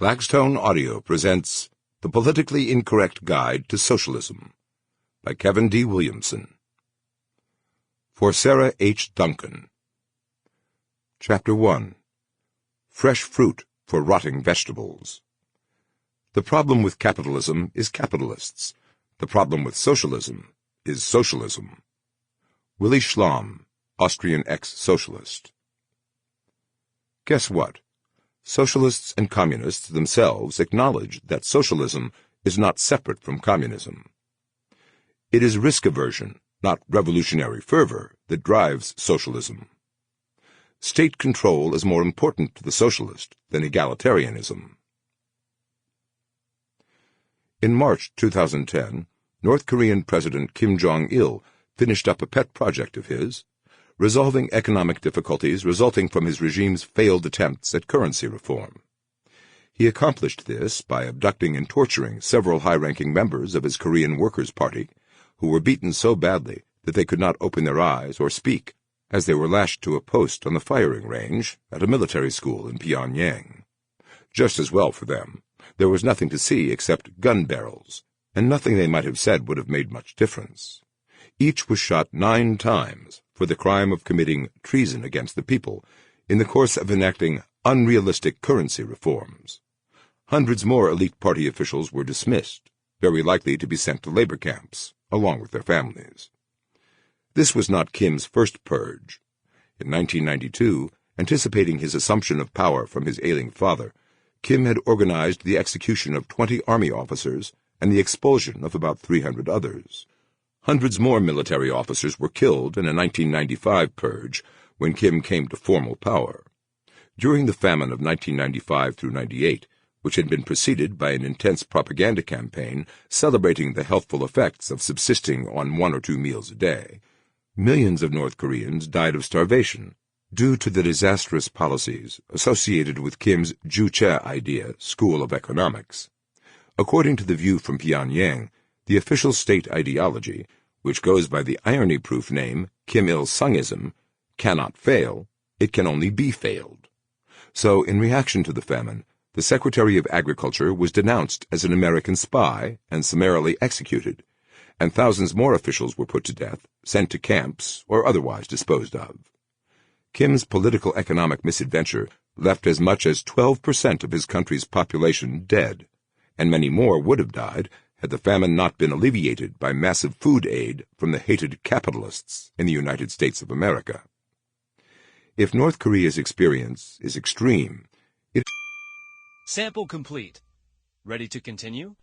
Blackstone Audio presents The Politically Incorrect Guide to Socialism by Kevin D. Williamson. For Sarah H. Duncan. Chapter 1. Fresh Fruit for Rotting Vegetables. The problem with capitalism is capitalists. The problem with socialism is socialism. Willy Schlamm, Austrian ex-socialist. Guess what? Socialists and communists themselves acknowledge that socialism is not separate from communism. It is risk aversion, not revolutionary fervor, that drives socialism. State control is more important to the socialist than egalitarianism. In March 2010, North Korean President Kim Jong-il finished up a pet project of his, resolving economic difficulties resulting from his regime's failed attempts at currency reform. He accomplished this by abducting and torturing several high-ranking members of his Korean Workers' Party, who were beaten so badly that they could not open their eyes or speak, as they were lashed to a post on the firing range at a military school in Pyongyang. Just as well for them. There was nothing to see except gun barrels, and nothing they might have said would have made much difference. Each was shot 9 times for the crime of committing treason against the people in the course of enacting unrealistic currency reforms. Hundreds more elite party officials were dismissed, very likely to be sent to labor camps, along with their families. This was not Kim's first purge. In 1992, anticipating his assumption of power from his ailing father, Kim had organized the execution of 20 army officers and the expulsion of about 300 others. Hundreds more military officers were killed in a 1995 purge when Kim came to formal power. During the famine of 1995 through 98, which had been preceded by an intense propaganda campaign celebrating the healthful effects of subsisting on 1 or 2 meals a day, millions of North Koreans died of starvation due to the disastrous policies associated with Kim's Juche idea, School of Economics. According to the view from Pyongyang, the official state ideology, which goes by the irony-proof name Kim Il-sungism, cannot fail, it can only be failed. So, in reaction to the famine, the Secretary of Agriculture was denounced as an American spy and summarily executed, and thousands more officials were put to death, sent to camps, or otherwise disposed of. Kim's political economic misadventure left as much as 12% of his country's population dead, and many more would have died had the famine not been alleviated by massive food aid from the hated capitalists in the United States of America. If North Korea's experience is extreme, Sample complete. Ready to continue?